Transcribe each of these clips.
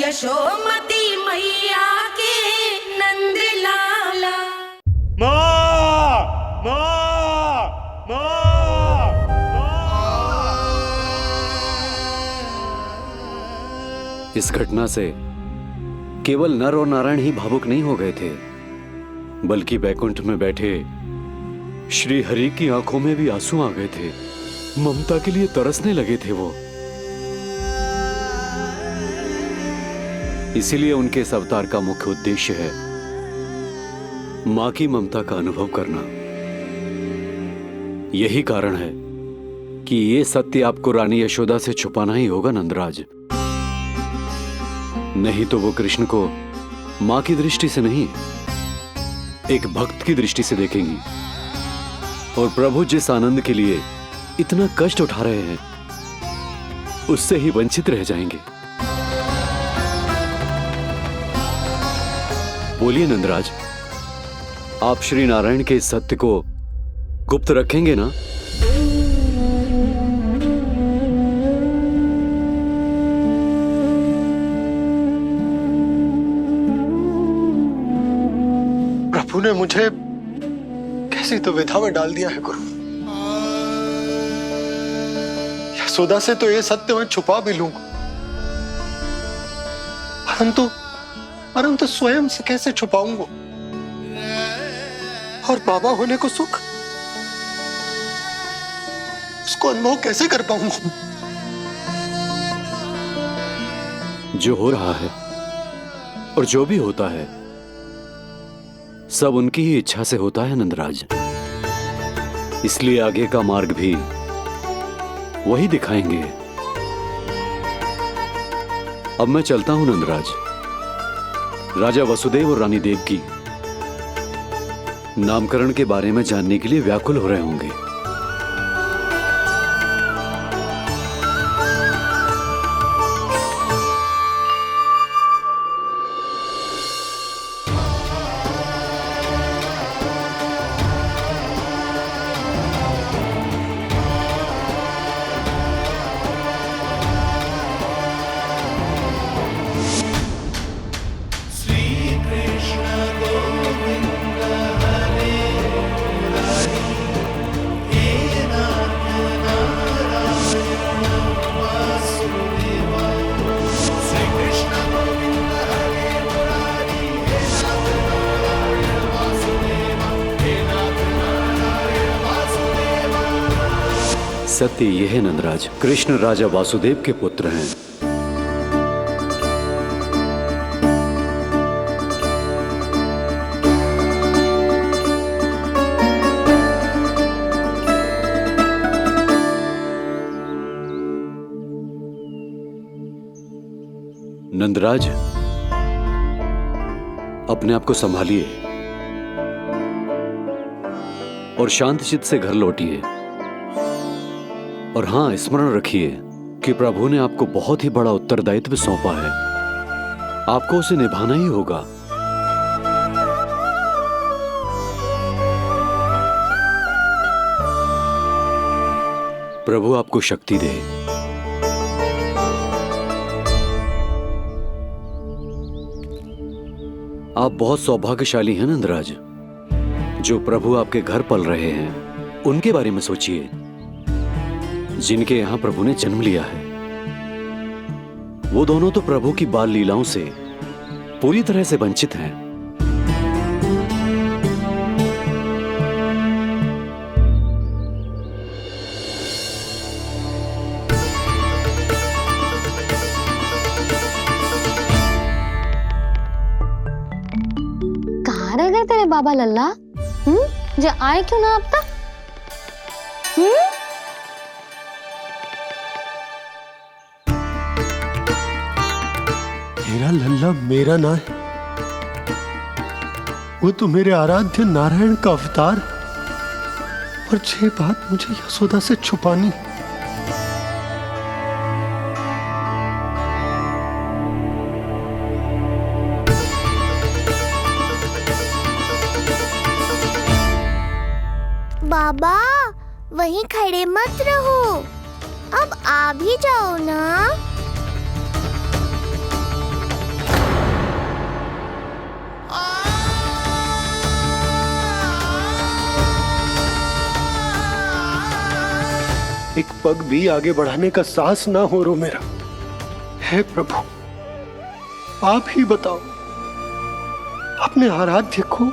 यशोमती मैया के नंद लाला। माँ, माँ, माँ, इस घटना से केवल नर और नारायण ही भावुक नहीं हो गए थे, बल्कि बैकुंठ में बैठे श्री हरि की आंखों में भी आंसू आ गए थे। ममता के लिए तरसने लगे थे वो। इसीलिए उनके इस अवतार का मुख्य उद्देश्य है मां की ममता का अनुभव करना। यही कारण है कि ये सत्य आपको रानी यशोदा से छुपाना ही होगा नंदराज। नहीं तो वो कृष्ण को मां की दृष्टि से नहीं, एक भक्त की दृष्टि से देखेंगी, और प्रभु जिस आनंद के लिए इतना कष्ट उठा रहे हैं उससे ही वंचित रह जाएंगे। बोलिए नंदराज, आप श्री नारायण के इस सत्य को गुप्त रखेंगे ना? प्रभु ने मुझे कैसी दुविधा में डाल दिया है गुरु। यशोदा से तो ये सत्य मैं छुपा भी लूंगा, परंतु स्वयं से कैसे छुपाऊंगा? और बाबा होने को सुख, उसको अनुभव कैसे कर पाऊंगा? जो हो रहा है और जो भी होता है सब उनकी ही इच्छा से होता है नंदराज। इसलिए आगे का मार्ग भी वही दिखाएंगे। अब मैं चलता हूं नंदराज। राजा वसुदेव और रानी देवकी नामकरण के बारे में जानने के लिए व्याकुल हो रहे होंगे। सत्य यह है नंदराज, कृष्ण राजा वासुदेव के पुत्र हैं। नंदराज, अपने आप को संभालिए और शांत चित्त से घर लौटिए। और हां, स्मरण रखिए कि प्रभु ने आपको बहुत ही बड़ा उत्तरदायित्व सौंपा है, आपको उसे निभाना ही होगा। प्रभु आपको शक्ति दे। आप बहुत सौभाग्यशाली हैं नंदराज। जो प्रभु आपके घर पल रहे हैं उनके बारे में सोचिए, जिनके यहां प्रभु ने जन्म लिया है। वो दोनों तो प्रभु की बाल लीलाओं से पूरी तरह से वंचित हैं। कहाँ रह गए तेरे बाबा लल्ला? जो आए क्यों ना अब तक? मेरा लल्ला मेरा ना है, वो तो मेरे आराध्य नारायण का अवतार। और ये बात मुझे यशोदा से छुपानी। बाबा वहीं खड़े मत रहो, अब आ भी जाओ ना। एक पग भी आगे बढ़ाने का साहस ना हो रो मेरा। हे प्रभु, आप ही बताओ, अपने आराध्य को,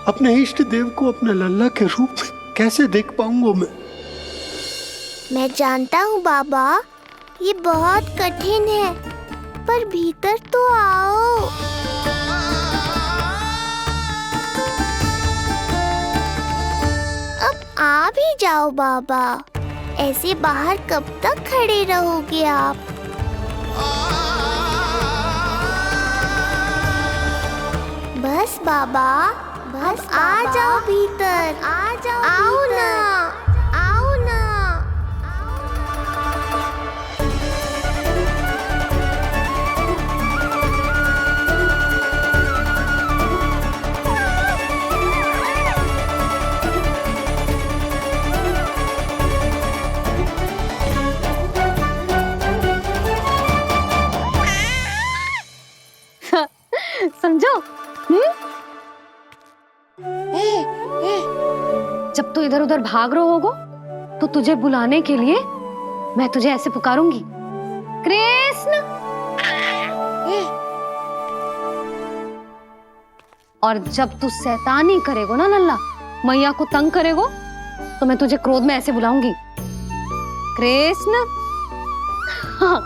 अपने इष्ट देव को अपने लल्ला के रूप में कैसे देख पाऊंगा मैं जानता हूँ बाबा, ये बहुत कठिन है, पर भीतर तो आओ। अब आ भी जाओ बाबा, ऐसे बाहर कब तक खड़े रहोगे आप? बस बाबा, बस आ जाओ भीतर, आ जाओ, आओ ना, आओ ना। समझो? जब तू इधर उधर भाग रहा होगा तो तुझे बुलाने के लिए मैं तुझे ऐसे पुकारूंगी, कृष्ण। और जब तू शैतानी करेगो ना लल्ला, मैया को तंग करेगो, तो मैं तुझे क्रोध में ऐसे बुलाऊंगी, कृष्ण। हाँ।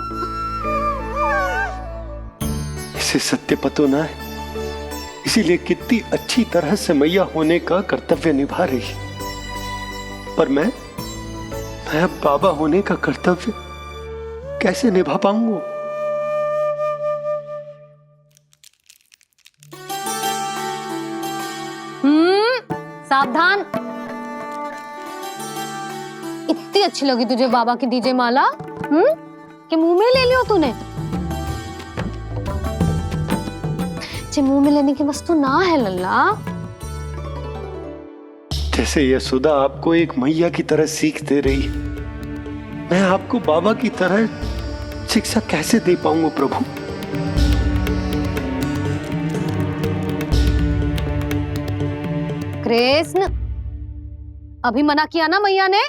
इसे सत्य पतो ना है, इसीलिए कितनी अच्छी तरह से मैया होने का कर्तव्य निभा रही, पर मैं अब बाबा होने का कर्तव्य कैसे निभा पाऊंगा? सावधान। इतनी अच्छी लगी तुझे बाबा की दीजे माला, कि मुंह में ले लियो तूने? मुंह में लेने की वस्तु ना है लल्ला। जैसे यशोदा आपको एक मैया की तरह सीख दे रही, मैं आपको बाबा की तरह शिक्षा कैसे दे पाऊंगा प्रभु? कृष्ण, अभी मना किया ना मैया ने?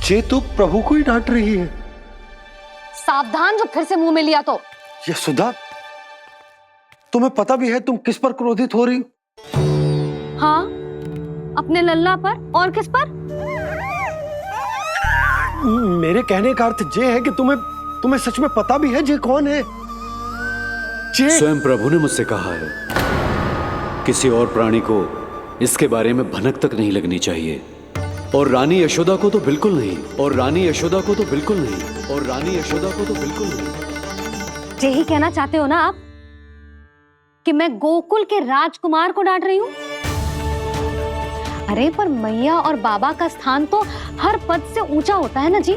ये तो प्रभु को ही डांट रही है। सावधान, जो फिर से मुंह में लिया तो। यशोदा, तुम्हें पता भी है तुम किस पर क्रोधित हो रही? हाँ, अपने लल्ला पर। और किस पर? मेरे कहने का अर्थ ये है कि तुम्हें सच में पता भी है जे कौन है? स्वयं प्रभु ने मुझसे कहा है, किसी और प्राणी को इसके बारे में भनक तक नहीं लगनी चाहिए, और रानी यशोदा को तो बिल्कुल नहीं, और रानी यशोदा को तो बिल्कुल नहीं, और रानी यशोदा को तो बिल्कुल नहीं। यही कहना चाहते हो ना आप कि मैं गोकुल के राजकुमार को डांट रही हूँ? अरे पर मैया और बाबा का स्थान तो हर पद से ऊंचा होता है ना जी।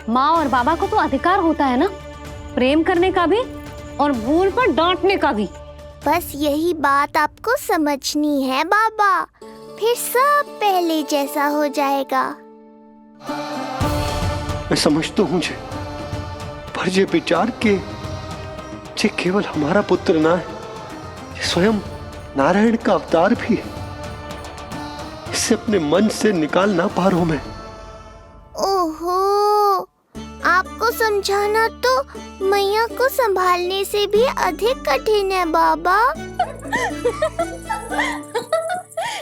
माँ और बाबा को तो अधिकार होता है ना, प्रेम करने का भी और भूल पर डांटने का भी। बस यही बात आपको समझनी है बाबा, फिर सब पहले जैसा हो जाएगा। मैं समझता हूँ मुझे, पर ये विचार के ये केवल हमारा पुत्र ना है, ये स्वयं नारायण का अवतार भी है। इसे अपने मन से निकाल ना पा रहा हूं मैं। ओहो, आपको समझाना तो मैया को संभालने से भी अधिक कठिन है बाबा।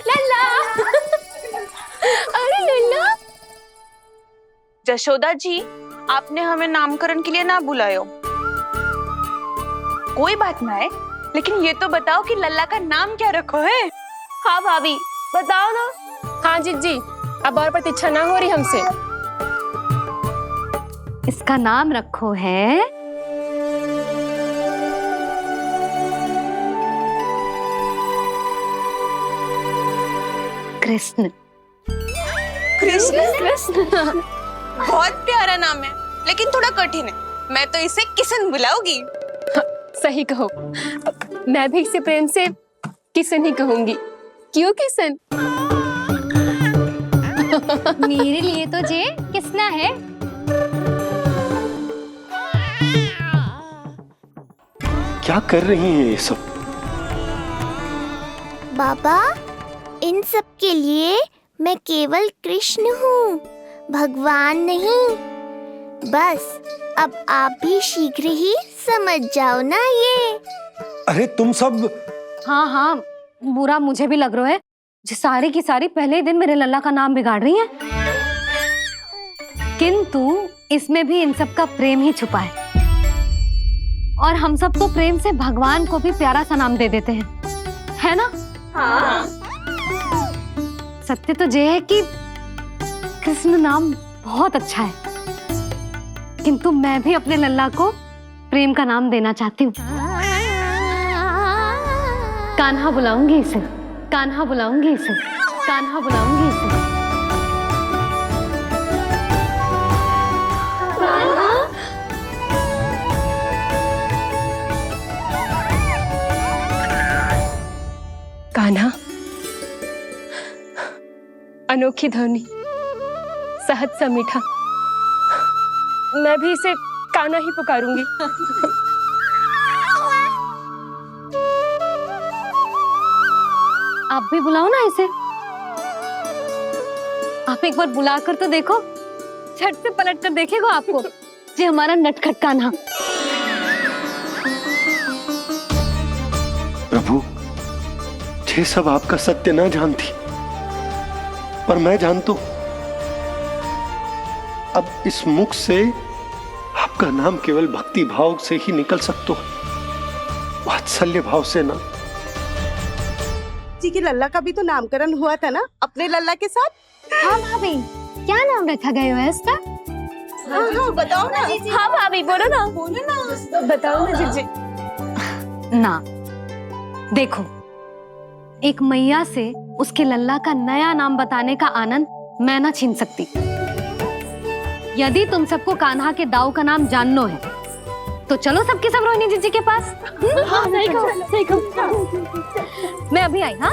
लल्ला, अरे लल्ला। जशोदा जी, आपने हमें नामकरण के लिए ना बुलायो। कोई बात ना है, लेकिन ये तो बताओ कि लल्ला का नाम क्या रखो है? हाँ भाभी, बताओ ना। हाँ जी, अब और प्रतीक्षा ना हो रही हमसे। इसका नाम रखो है कृष्ण। कृष्ण? बहुत प्यारा नाम है, लेकिन थोड़ा कठिन है। मैं तो इसे किशन बुलाऊंगी। सही कहो, मैं भी इसे प्रेम से किशन ही कहूंगी। क्यों किशन? मेरे लिए तो जे किसना है। क्या कर रही हैं ये सब? बाबा, इन सब के लिए मैं केवल कृष्ण हूँ, भगवान नहीं। बस अब आप भी शीघ्र ही समझ जाओ ना ये। अरे तुम सब हाँ हाँ, बुरा मुझे भी लग रहा है, जो सारी की सारी पहले ही दिन मेरे लल्ला का नाम बिगाड़ रही है। किंतु इसमें भी इन सब का प्रेम ही छुपा है, और हम सब तो प्रेम से भगवान को भी प्यारा सा नाम दे देते हैं, है ना? हाँ। सत्य तो ये है कि कृष्ण नाम बहुत अच्छा है, किंतु मैं भी अपने लल्ला को प्रेम का नाम देना चाहती हूँ। कान्हा बुलाऊंगी इसे, कान्हा बुलाऊंगी इसे, कान्हा बुलाऊंगी इसे। कान्हा, अनोखी ध्वनि, सहज सा मीठा, मैं भी इसे कान्हा ही पुकारूंगी। आप भी बुलाओ ना इसे। आप एक बार बुलाकर तो देखो, झट से पलट कर देखेगा आपको ये हमारा नटखट कान्हा। प्रभु, ये सब आपका सत्य ना जानती, पर मैं जानता हूं। अब इस मुख से आपका नाम केवल भक्ति भाव से ही निकल सकता है, वात्सल्य भाव से ना। जी के लल्ला का भी तो नामकरण हुआ था ना अपने लल्ला के साथ। हाँ भाभी, क्या नाम रखा गया है इसका? हाँ, बताओ ना। हाँ भाभी, बोलो ना। बोलो ना। बताओ ना जीजी। ना, देखो, एक मैया से उसके लल्ला का नया नाम बताने का आनंद मैं ना छीन सकती। यदि तुम सबको कान्हा के दाऊ का नाम जानना है तो चलो सबके सब रोहिणी जीजी के पास। हाँ, सही कहो, सही कहो। मैं अभी आई। हाँ,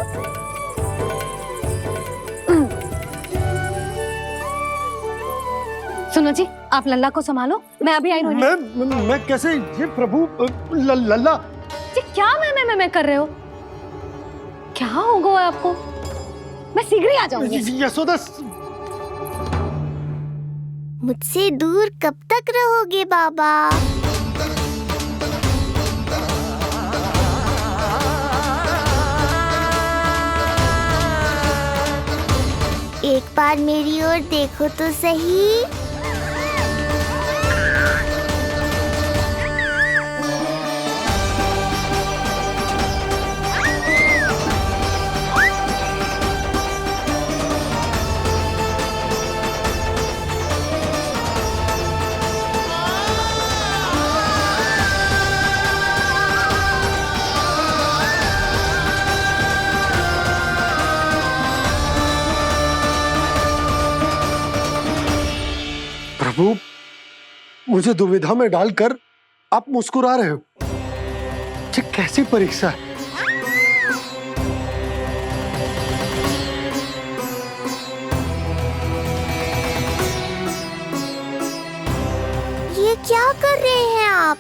सुनो जी, आप लल्ला को संभालो, मैं अभी आई। रोहिणी, मैं कैसे? ये प्रभु लल्ला। जी क्या मैं कर रहे हो? क्या हो गया आपको? मैं शीघ्र ही आ जाऊंगी। यशोदा, मुझसे दूर कब तक रहोगे बाबा? एक बार मेरी ओर देखो तो सही। प्रभु, मुझे दुविधा में डालकर आप मुस्कुरा रहे हो। ये कैसी परीक्षा है? ये क्या कर रहे हैं आप?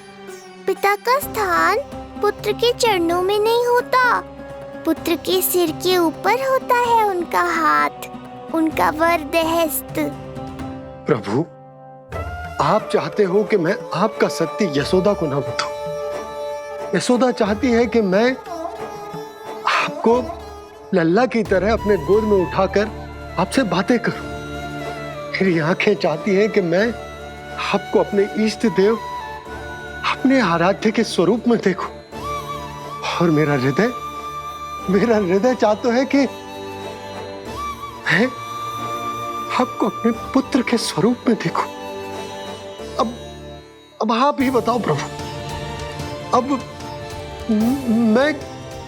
पिता का स्थान पुत्र के चरणों में नहीं होता, पुत्र के सिर के ऊपर होता है उनका हाथ, उनका वरदहस्त। प्रभु, आप चाहते हो कि मैं आपका सत्य यशोदा को ना बताऊं। यशोदा चाहती है कि मैं आपको लल्ला की तरह अपने गोद में उठाकर आपसे बातें करूं। मेरी आंखें चाहती हैं कि मैं आपको अपने इष्ट देव, अपने आराध्य के स्वरूप में देखूं। और मेरा हृदय चाहता है कि मैं आपको अपने पुत्र के स्वरूप में देखूं। अब आप ही बताओ प्रभु, अब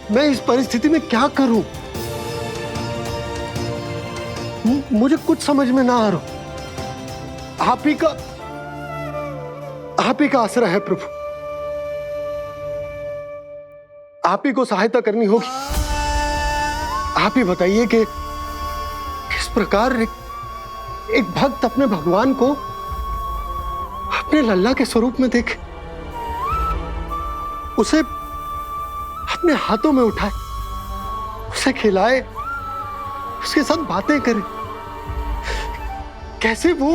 मैं इस परिस्थिति में क्या करूं? मुझे कुछ समझ में ना आ रहा। आप ही का आसरा है प्रभु, आप ही को सहायता करनी होगी। आप ही बताइए कि किस प्रकार एक भक्त अपने भगवान को अपने लल्ला के स्वरूप में देखे, उसे अपने हाथों में उठाए, उसे खिलाए, उसके साथ बातें करे, कैसे वो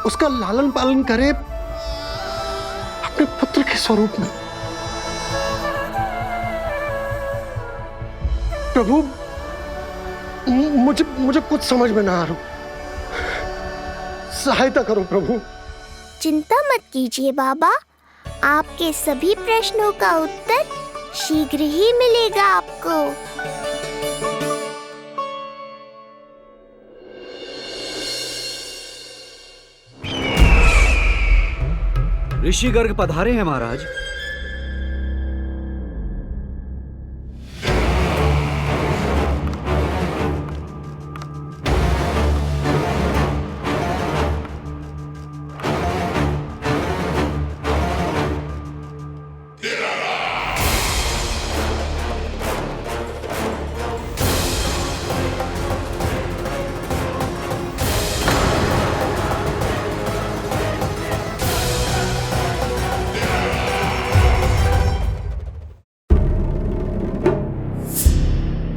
उसका लालन पालन करे अपने पुत्र के स्वरूप में। प्रभु, मुझे कुछ समझ में ना आ रहा, सहायता करो प्रभु। चिंता मत कीजिए बाबा, आपके सभी प्रश्नों का उत्तर शीघ्र ही मिलेगा आपको। ऋषि गर्ग पधारे हैं महाराज।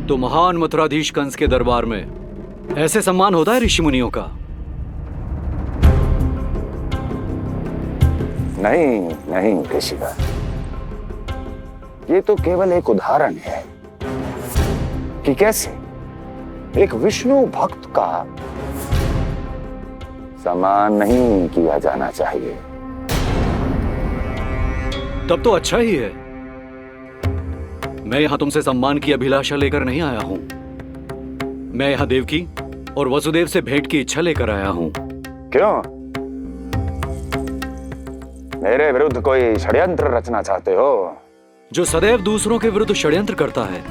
तो महान मथुराधीश कंस के दरबार में ऐसे सम्मान होता है ऋषि मुनियों का? नहीं नहीं ऋषिवर, ये तो केवल एक उदाहरण है कि कैसे एक विष्णु भक्त का सम्मान नहीं किया जाना चाहिए। तब तो अच्छा ही है। मैं यहां तुमसे सम्मान की अभिलाषा लेकर नहीं आया हूं। मैं यहां देवकी और वसुदेव से भेंट की इच्छा लेकर आया हूं। क्यों? मेरे विरुद्ध कोई षड्यंत्र रचना चाहते हो? जो सदैव दूसरों के विरुद्ध षड्यंत्र करता है,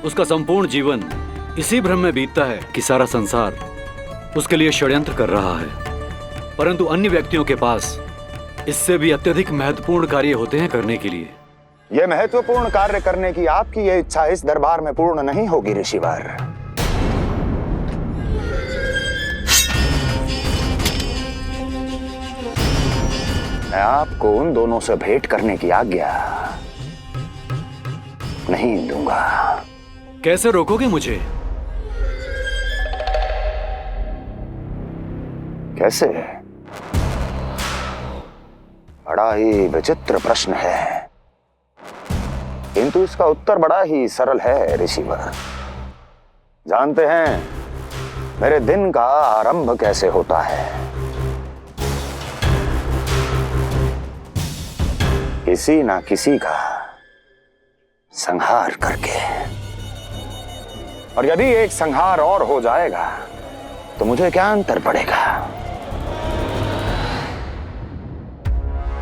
उसका संपूर्ण जीवन इसी भ्रम में बीतता है कि सारा संसार उसके लिए षड्यंत्र कर रहा है। परंतु अन्य व्यक्तियों के पास इससे भी अत्यधिक महत्वपूर्ण कार्य होते हैं करने के लिए। यह महत्वपूर्ण कार्य करने की आपकी यह इच्छा इस दरबार में पूर्ण नहीं होगी ऋषिवर। मैं आपको उन दोनों से भेंट करने की आज्ञा नहीं दूंगा। कैसे रोकोगे मुझे? कैसे? बड़ा ही विचित्र प्रश्न है, किंतु इसका उत्तर बड़ा ही सरल है ऋषिवर। जानते हैं मेरे दिन का आरंभ कैसे होता है? किसी ना किसी का संहार करके। और यदि एक संहार और हो जाएगा तो मुझे क्या अंतर पड़ेगा?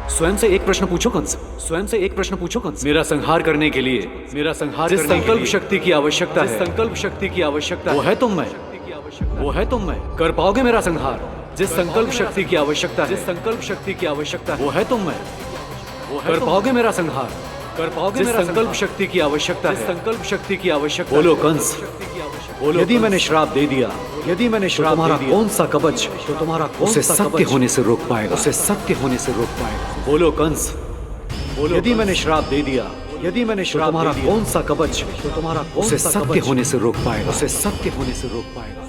स्वयं से एक प्रश्न पूछो कंस। स्वयं से एक प्रश्न पूछो कंस। मेरा संहार करने के लिए, मेरा संहार जिस संकल्प शक्ति की आवश्यकता है, संकल्प शक्ति की आवश्यकता वो है तुम में, वो है तुम में। कर पाओगे मेरा संहार? जिस संकल्प शक्ति की आवश्यकता है, जिस संकल्प शक्ति की आवश्यकता वो है तुम में, वो कर पाओगे मेरा संहार? कर पाओगे मेरा संकल्प शक्ति की आवश्यकता है, संकल्प शक्ति की आवश्यकता। बोलो कंस, बोलो। यदि मैंने श्राप दे दिया, यदि मैंने श्राप दे दिया, कौन सा कवच तो तुम्हारा उसे सत्य होने से रोक पाएगा? उसे सत्य होने से रोक पाएगा? बोलो कंस, बोलो। यदि मैंने श्राप दे दिया, यदि मैंने श्राप तुम्हारा कौन सा कवच तो तुम्हारा उसे सत्य होने से रोक पाएगा? उसे सत्य होने से रोक पाएगा?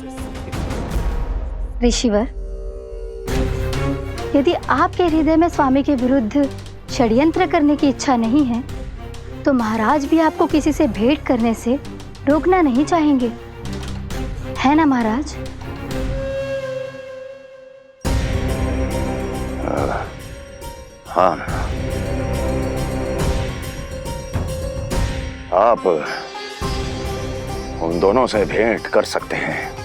ऋषिवर, यदि आपके हृदय में स्वामी के विरुद्ध षड्यंत्र करने की इच्छा नहीं है, तो महाराज भी आपको किसी से भेंट करने से रोकना नहीं चाहेंगे, है ना महाराज? हाँ, आप उन दोनों से भेंट कर सकते हैं।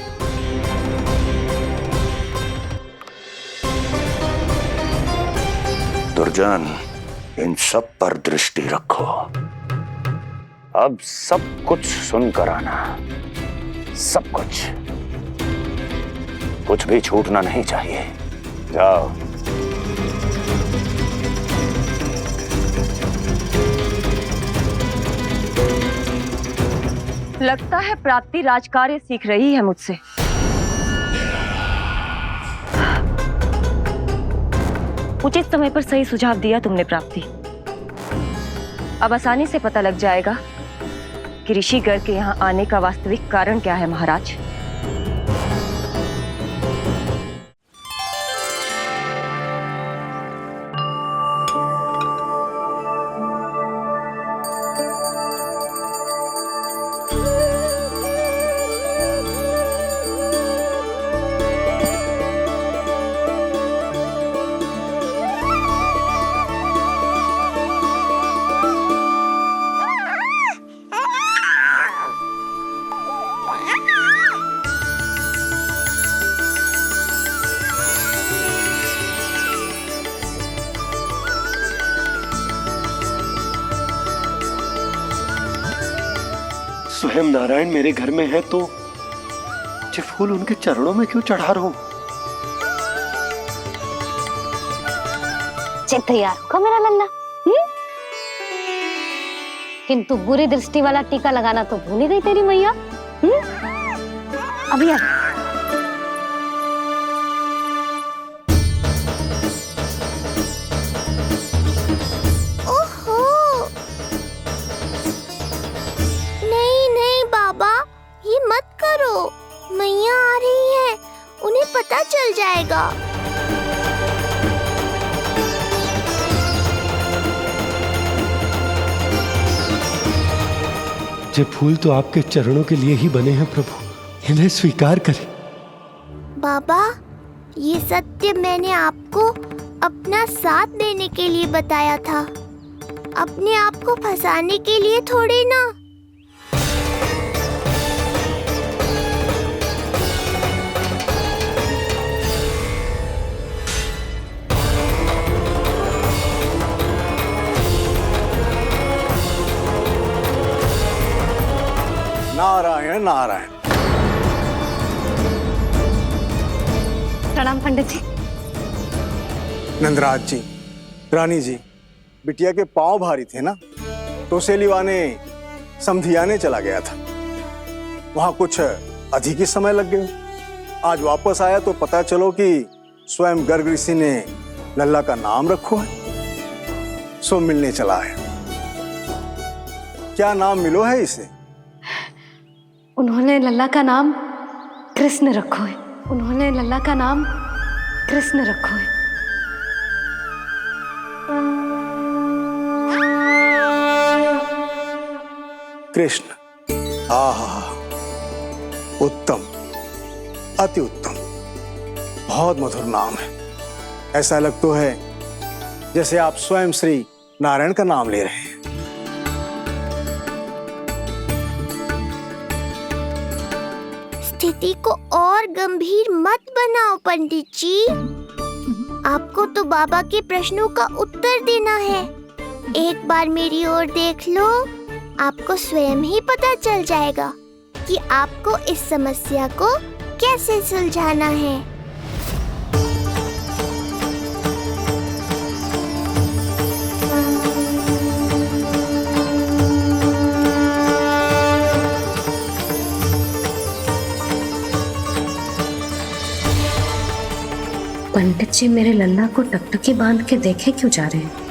दुर्जन, इन सब पर दृष्टि रखो। अब सब कुछ सुनकर आना, सब कुछ, कुछ भी छूटना नहीं चाहिए। जाओ। लगता है प्राप्ति राजकार्य सीख रही है मुझसे। उचित समय पर सही सुझाव दिया तुमने प्राप्ति। अब आसानी से पता लग जाएगा कि ऋषिगर के यहाँ आने का वास्तविक कारण क्या है महाराज? स्वयं नारायण मेरे घर में है तो ये फूल उनके चरणों में क्यों चढ़ा रहा हूं? चल तैयार होगा मेरा लल्ला। किंतु बुरी दृष्टि वाला टीका लगाना तो भूल ही गई तेरी मैया। अभी आ। ओहो, नहीं नहीं बाबा, ये मत करो। मैया आ रही है, उन्हें पता चल जाएगा। ये फूल तो आपके चरणों के लिए ही बने हैं प्रभु, इन्हें स्वीकार करें। बाबा, ये सत्य मैंने आपको अपना साथ देने के लिए बताया था, अपने आप को फंसाने के लिए थोड़ी ना। नारायण नारायण। प्रणाम पंडित जी। नंदराज जी, रानी जी, बिटिया के पांव भारी थे ना, तो उसे लिवाने समधियाने चला गया था। वहां कुछ अधिक ही समय लग गया। आज वापस आया तो पता चलो कि स्वयं गर्ग ऋषि ने लल्ला का नाम रखो है, सो मिलने चला है। क्या नाम मिलो है इसे? उन्होंने लल्ला का नाम कृष्ण रखो है। उन्होंने लल्ला का नाम कृष्ण रखो है। कृष्ण, आहा, उत्तम, अति उत्तम, बहुत मधुर नाम है। ऐसा लग तो है जैसे आप स्वयं श्री नारायण का नाम ले रहे हैं। स्थिति को और गंभीर मत बनाओ पंडित जी। आपको तो बाबा के प्रश्नों का उत्तर देना है। एक बार मेरी ओर देख लो, आपको स्वयं ही पता चल जाएगा कि आपको इस समस्या को कैसे सुलझाना है। पंडित जी मेरे लल्ला को टकटकी बांध के देखे क्यों जा रहे हैं?